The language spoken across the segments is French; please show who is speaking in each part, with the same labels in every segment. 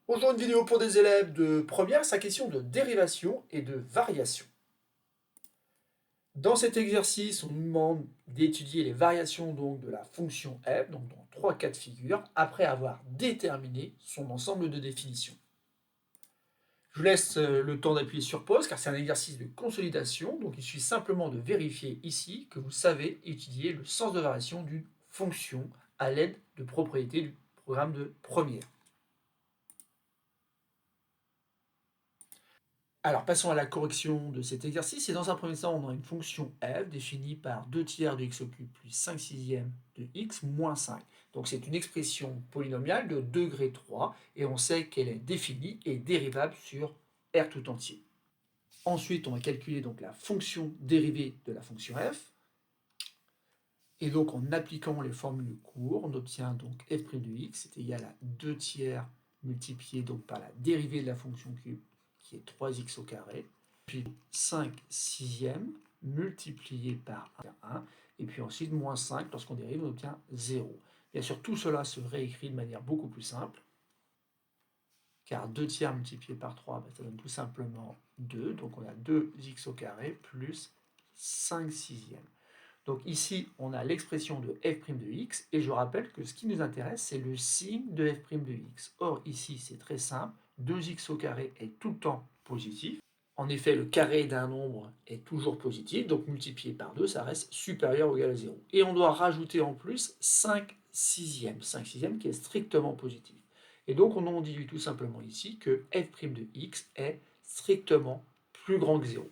Speaker 1: Bonjour, une vidéo pour des élèves de première, sa question de dérivation et de variation. Dans cet exercice, on nous demande d'étudier les variations donc, de la fonction f, donc dans trois cas de figure, après avoir déterminé son ensemble de définitions. Je vous laisse le temps d'appuyer sur pause car c'est un exercice de consolidation, donc il suffit simplement de vérifier ici que vous savez étudier le sens de variation d'une fonction à l'aide de propriétés du programme de première. Alors, passons à la correction de cet exercice. Et dans un premier temps, on a une fonction f définie par 2 tiers de x au cube plus 5 sixièmes de x moins 5. Donc, c'est une expression polynomiale de degré 3 et on sait qu'elle est définie et dérivable sur R tout entier. Ensuite, on va calculer donc la fonction dérivée de la fonction f. Et donc, en appliquant les formules courtes, on obtient donc f' de x est égal à 2 tiers multiplié donc par la dérivée de la fonction cube qui est 3x au carré, puis 5 sixièmes multiplié par 1, et puis ensuite moins 5, lorsqu'on dérive, on obtient 0. Bien sûr, tout cela se réécrit de manière beaucoup plus simple, car 2 tiers multiplié par 3, ça donne tout simplement 2, donc on a 2x au carré plus 5 sixièmes. Donc ici, on a l'expression de f' de x, et je rappelle que ce qui nous intéresse, c'est le signe de f' de x. Or, ici, c'est très simple, 2x au carré est tout le temps positif. En effet, le carré d'un nombre est toujours positif, donc multiplié par 2, ça reste supérieur ou égal à 0. Et on doit rajouter en plus 5 sixièmes, 5 sixièmes qui est strictement positif. Et donc, on en dit tout simplement ici que f' de x est strictement plus grand que 0.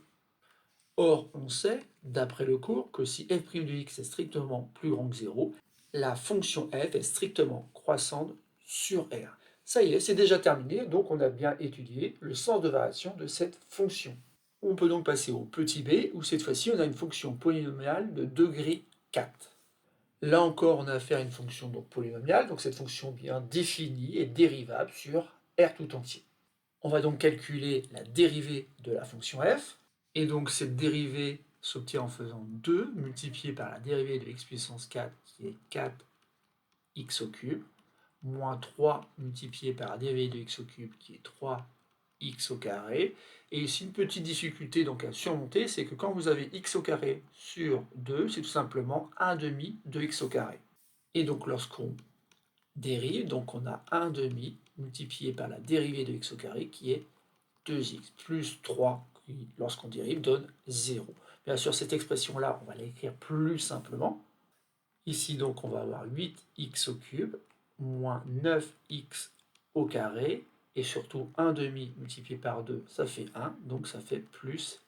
Speaker 1: Or, on sait, d'après le cours, que si f' de x est strictement plus grand que 0, la fonction f est strictement croissante sur R. Ça y est, c'est déjà terminé, donc on a bien étudié le sens de variation de cette fonction. On peut donc passer au petit b, où cette fois-ci on a une fonction polynomiale de degré 4. Là encore, on a affaire à une fonction donc polynomiale, donc cette fonction bien définie et dérivable sur R tout entier. On va donc calculer la dérivée de la fonction f, et donc cette dérivée s'obtient en faisant 2 multiplié par la dérivée de x puissance 4 qui est 4x au cube, moins 3 multiplié par la dérivée de x au cube qui est 3x au carré. Et ici, une petite difficulté donc à surmonter, c'est que quand vous avez x au carré sur 2, c'est tout simplement 1 demi de x au carré. Et donc lorsqu'on dérive, donc on a 1 demi multiplié par la dérivée de x au carré qui est 2x plus 3 qui, lorsqu'on dérive, donne 0. Bien sûr, cette expression-là, on va l'écrire plus simplement. Ici, donc, on va avoir 8x au cube moins 9x au carré, et surtout 1 demi multiplié par 2, ça fait 1, donc ça fait plus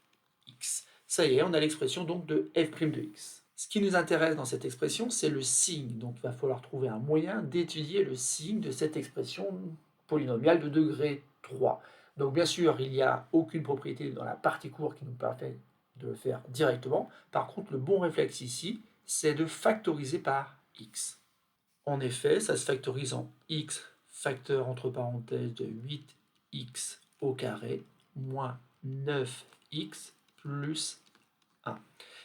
Speaker 1: x. Ça y est, on a l'expression donc de f' de x. Ce qui nous intéresse dans cette expression, c'est le signe. Donc il va falloir trouver un moyen d'étudier le signe de cette expression polynomiale de degré 3. Donc bien sûr, il n'y a aucune propriété dans la partie courte qui nous permet de le faire directement. Par contre, le bon réflexe ici, c'est de factoriser par x. En effet, ça se factorise en x facteur entre parenthèses de 8x au carré moins 9x plus 1.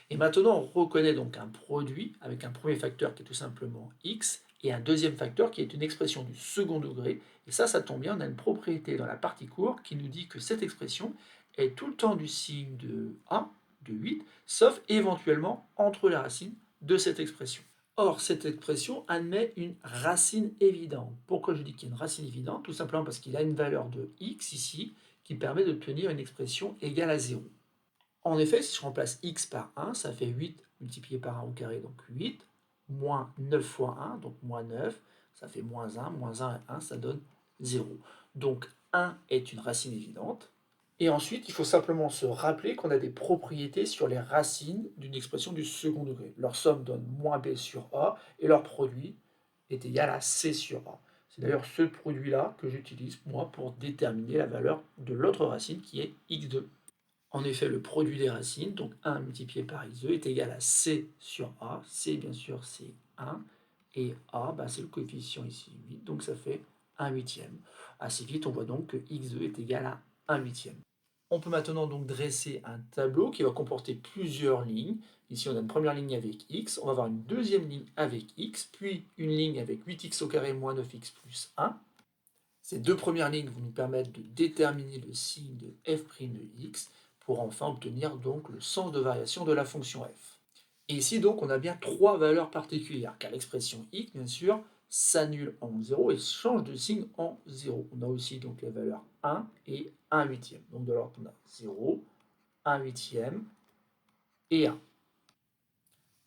Speaker 1: Et maintenant, on reconnaît donc un produit avec un premier facteur qui est tout simplement x et un deuxième facteur qui est une expression du second degré. Et ça tombe bien, on a une propriété dans la partie courte qui nous dit que cette expression est tout le temps du signe de 1, de 8, sauf éventuellement entre les racines de cette expression. Or, cette expression admet une racine évidente. Pourquoi je dis qu'il y a une racine évidente? Tout simplement parce qu'il a une valeur de x ici qui permet d'obtenir une expression égale à 0. En effet, si je remplace x par 1, ça fait 8 multiplié par 1 au carré, donc 8, moins 9 fois 1, donc moins 9, ça fait moins 1 et 1, ça donne 0. Donc 1 est une racine évidente. Et ensuite, il faut simplement se rappeler qu'on a des propriétés sur les racines d'une expression du second degré. Leur somme donne moins b sur a, et leur produit est égal à c sur a. C'est d'ailleurs ce produit-là que j'utilise, moi, pour déterminer la valeur de l'autre racine, qui est x2. En effet, le produit des racines, donc 1 multiplié par x2, est égal à c sur a. c, bien sûr, c'est 1. Et a, c'est le coefficient ici, 8, donc ça fait 1 huitième. Assez vite, on voit donc que x2 est égal à 1 huitième. On peut maintenant donc dresser un tableau qui va comporter plusieurs lignes. Ici, on a une première ligne avec x, on va avoir une deuxième ligne avec x, puis une ligne avec 8x au carré moins 9x plus 1. Ces deux premières lignes vont nous permettre de déterminer le signe de f' de x pour enfin obtenir donc le sens de variation de la fonction f. Et ici donc on a bien trois valeurs particulières, car l'expression x bien sûr s'annule en 0 et change de signe en 0. On a aussi donc les valeurs 1 et 1 huitième. Donc de l'ordre on a 0, 1 huitième et 1.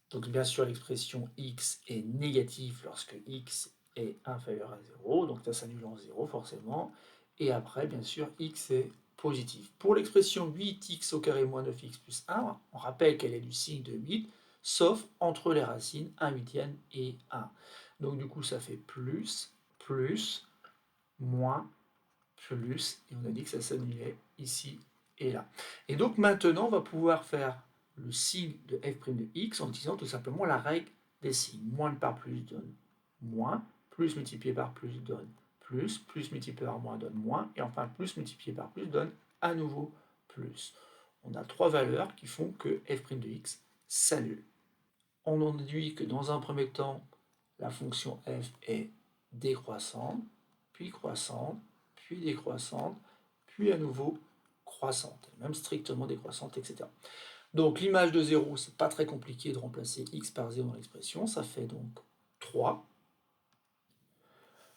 Speaker 1: Donc bien sûr l'expression x est négative lorsque x est inférieur à 0, donc ça s'annule en 0 forcément. Et après bien sûr x est positif. Pour l'expression 8x au carré moins 9x plus 1, on rappelle qu'elle est du signe de 8, sauf entre les racines 1 huitième et 1. Donc du coup ça fait plus, plus, moins, plus, et on a dit que ça s'annulait ici et là. Et donc maintenant on va pouvoir faire le signe de f' de x en utilisant tout simplement la règle des signes. Moins par plus donne moins, plus multiplié par plus donne plus multiplié par moins donne moins, et enfin plus multiplié par plus donne à nouveau plus. On a trois valeurs qui font que f' de x s'annule. On en déduit que dans un premier temps, la fonction f est décroissante, puis croissante, puis décroissante, puis à nouveau croissante, même strictement décroissante, etc. Donc l'image de 0, c'est pas très compliqué de remplacer x par 0 dans l'expression, ça fait donc 3.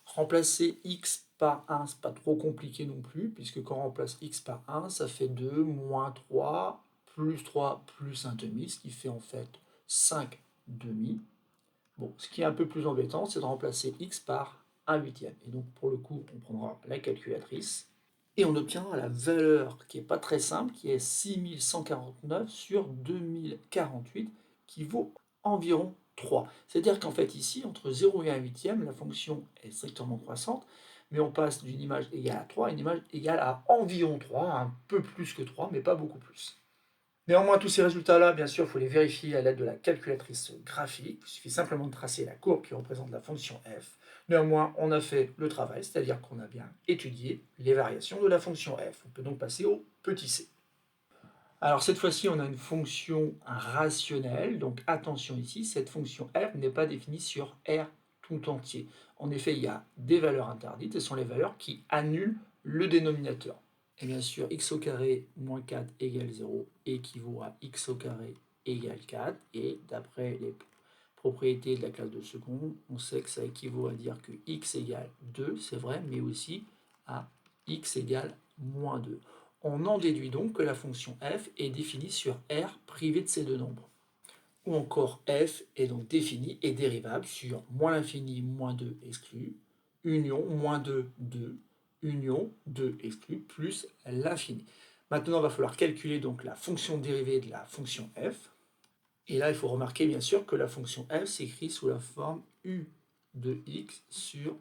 Speaker 1: Remplacer x par 1, c'est pas trop compliqué non plus, puisque quand on remplace x par 1, ça fait 2, moins 3 plus 1 demi, ce qui fait en fait 5 demi. Bon, ce qui est un peu plus embêtant, c'est de remplacer x par 1 huitième. Et donc pour le coup, on prendra la calculatrice. Et on obtiendra la valeur qui n'est pas très simple, qui est 6149 sur 2048, qui vaut environ 3. C'est-à-dire qu'en fait ici, entre 0 et 1 huitième, la fonction est strictement croissante, mais on passe d'une image égale à 3 à une image égale à environ 3, un peu plus que 3, mais pas beaucoup plus. Néanmoins, tous ces résultats-là, bien sûr, il faut les vérifier à l'aide de la calculatrice graphique. Il suffit simplement de tracer la courbe qui représente la fonction f. Néanmoins, on a fait le travail, c'est-à-dire qu'on a bien étudié les variations de la fonction f. On peut donc passer au petit c. Alors cette fois-ci, on a une fonction rationnelle. Donc attention ici, cette fonction f n'est pas définie sur R tout entier. En effet, il y a des valeurs interdites, ce sont les valeurs qui annulent le dénominateur. Et bien sûr, x au carré moins 4 égale 0 équivaut à x au carré égale 4. Et d'après les propriétés de la classe de seconde, on sait que ça équivaut à dire que x égale 2, c'est vrai, mais aussi à x égale moins 2. On en déduit donc que la fonction f est définie sur R privé de ces deux nombres. Ou encore f est donc définie et dérivable sur moins l'infini moins 2 exclu, union moins 2, 2, union 2 exclu, plus l'infini. Maintenant, il va falloir calculer donc la fonction dérivée de la fonction f. Et là, il faut remarquer bien sûr que la fonction f s'écrit sous la forme u de x sur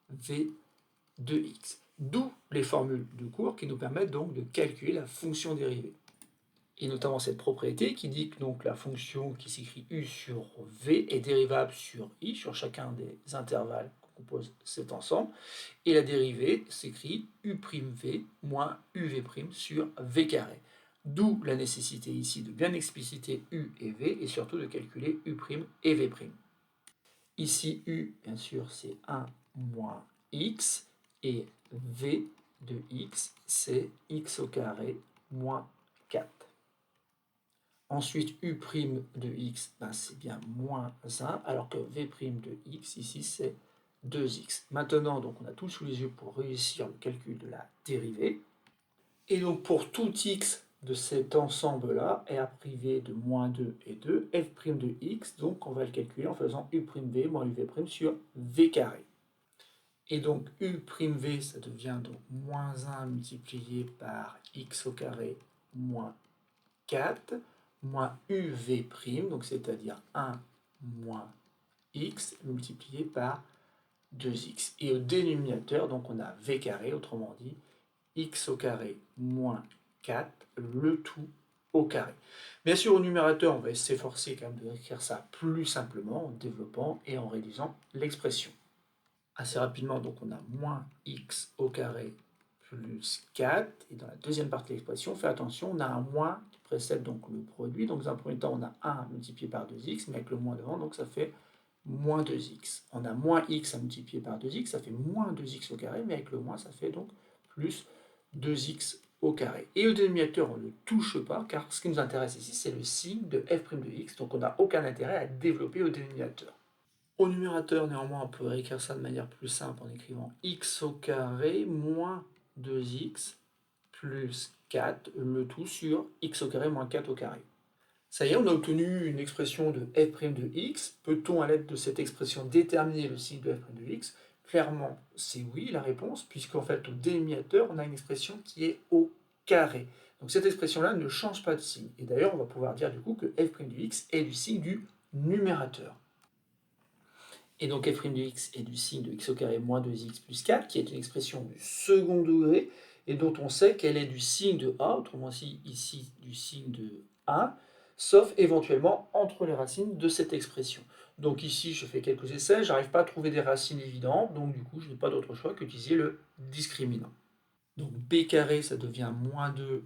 Speaker 1: v de x. D'où les formules de cours qui nous permettent donc de calculer la fonction dérivée. Et notamment cette propriété qui dit que donc la fonction qui s'écrit u sur v est dérivable sur i, sur chacun des intervalles qu'on compose cet ensemble, et la dérivée s'écrit u'v moins uv' sur v carré. D'où la nécessité ici de bien expliciter u et v, et surtout de calculer u' et v'. Ici, u, bien sûr, c'est 1 moins x, et v de x, c'est x au carré moins 4. Ensuite, u' de x, ben, c'est bien moins 1, alors que v' de x, ici, c'est 2x. Maintenant, donc, on a tout sous les yeux pour réussir le calcul de la dérivée. Et donc, pour tout x de cet ensemble-là, r privé de moins 2 et 2, f' de x, donc on va le calculer en faisant u'v moins uv' sur v carré. Et donc u'v, ça devient donc moins 1 multiplié par x au carré moins 4, moins uv', donc c'est-à-dire 1 moins x multiplié par 2x. Et au dénominateur, donc on a v carré, autrement dit, x au carré moins 4, le tout au carré. Bien sûr, au numérateur, on va s'efforcer quand même d'écrire ça plus simplement en développant et en réduisant l'expression. Assez rapidement, donc on a moins x au carré plus 4, et dans la deuxième partie de l'expression, fais attention, on a un moins qui précède donc le produit, donc dans un premier temps, on a 1 multiplié par 2x, mais avec le moins devant, donc ça fait moins 2x. On a moins x à multiplier par 2x, ça fait moins 2x au carré, mais avec le moins, ça fait donc plus 2x au carré. Et au dénominateur, on ne touche pas, car ce qui nous intéresse ici, c'est le signe de f' de x, donc on n'a aucun intérêt à développer au dénominateur. Au numérateur, néanmoins, on peut réécrire ça de manière plus simple en écrivant x au carré moins 2x plus 4, le tout sur x au carré moins 4 au carré. Ça y est, on a obtenu une expression de f' de x. Peut-on, à l'aide de cette expression, déterminer le signe de f' de x? Clairement, c'est oui la réponse, puisqu'en fait, au dénominateur, on a une expression qui est au carré. Donc cette expression-là ne change pas de signe. Et d'ailleurs, on va pouvoir dire du coup que f' de x est du signe du numérateur. Et donc f' de x est du signe de x au carré moins 2x plus 4, qui est une expression du second degré, et dont on sait qu'elle est du signe de a, autrement dit ici du signe de a, sauf éventuellement entre les racines de cette expression. Donc ici, je fais quelques essais, j'arrive pas à trouver des racines évidentes, donc du coup, je n'ai pas d'autre choix qu'utiliser le discriminant. Donc b carré, ça devient moins 2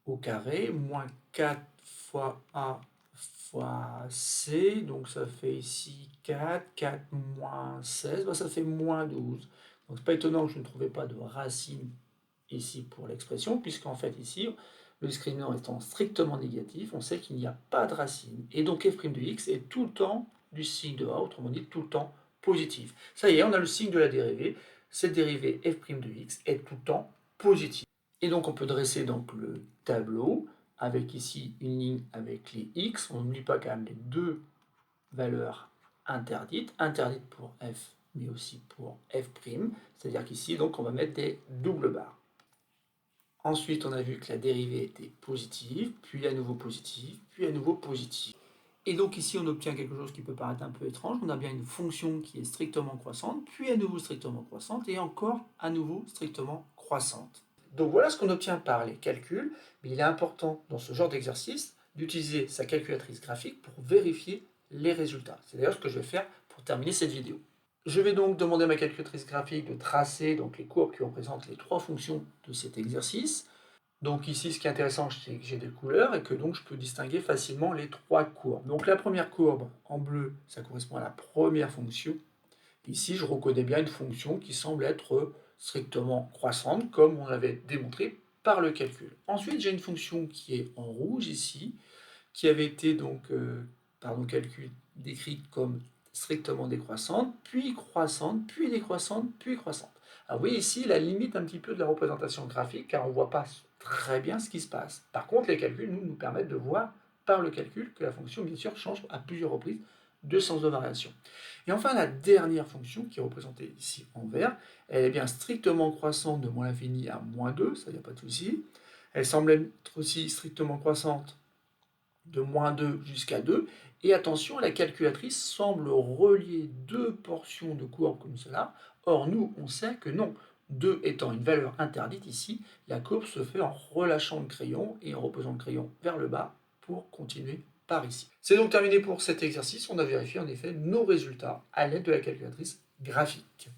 Speaker 1: au carré, moins 4 fois a fois c, donc ça fait ici 4, 4 moins 16, ça fait moins 12. Donc c'est pas étonnant que je ne trouvais pas de racine ici pour l'expression, puisqu'en fait ici, le discriminant étant strictement négatif, on sait qu'il n'y a pas de racine. Et donc f' de x est tout le temps du signe de a, autrement dit tout le temps positif. Ça y est, on a le signe de la dérivée. Cette dérivée f' de x est tout le temps positive. Et donc on peut dresser donc le tableau avec ici une ligne avec les x. On n'oublie pas quand même les deux valeurs interdites pour f mais aussi pour f', c'est-à-dire qu'ici donc on va mettre des doubles barres. Ensuite, on a vu que la dérivée était positive, puis à nouveau positive, puis à nouveau positive. Et donc ici, on obtient quelque chose qui peut paraître un peu étrange. On a bien une fonction qui est strictement croissante, puis à nouveau strictement croissante, et encore à nouveau strictement croissante. Donc voilà ce qu'on obtient par les calculs, mais il est important dans ce genre d'exercice d'utiliser sa calculatrice graphique pour vérifier les résultats. C'est d'ailleurs ce que je vais faire pour terminer cette vidéo. Je vais donc demander à ma calculatrice graphique de tracer donc, les courbes qui représentent les trois fonctions de cet exercice. Donc ici, ce qui est intéressant, c'est que j'ai des couleurs et que donc je peux distinguer facilement les trois courbes. Donc la première courbe en bleu, ça correspond à la première fonction. Ici, je reconnais bien une fonction qui semble être strictement croissante, comme on l'avait démontré par le calcul. Ensuite, j'ai une fonction qui est en rouge ici, qui avait été donc par nos calculs décrite comme strictement décroissante, puis croissante, puis décroissante, puis croissante. Alors vous voyez ici la limite un petit peu de la représentation graphique, car on ne voit pas très bien ce qui se passe. Par contre, les calculs nous permettent de voir par le calcul que la fonction, bien sûr, change à plusieurs reprises de sens de variation. Et enfin, la dernière fonction, qui est représentée ici en vert, elle est bien strictement croissante de moins l'infini à moins 2, ça, il n'y a pas de souci. Elle semble être aussi strictement croissante de moins 2 jusqu'à 2. Et attention, la calculatrice semble relier deux portions de courbes comme cela. Or, nous, on sait que non. 2 étant une valeur interdite ici, la courbe se fait en relâchant le crayon et en reposant le crayon vers le bas pour continuer par ici. C'est donc terminé pour cet exercice. On a vérifié en effet nos résultats à l'aide de la calculatrice graphique.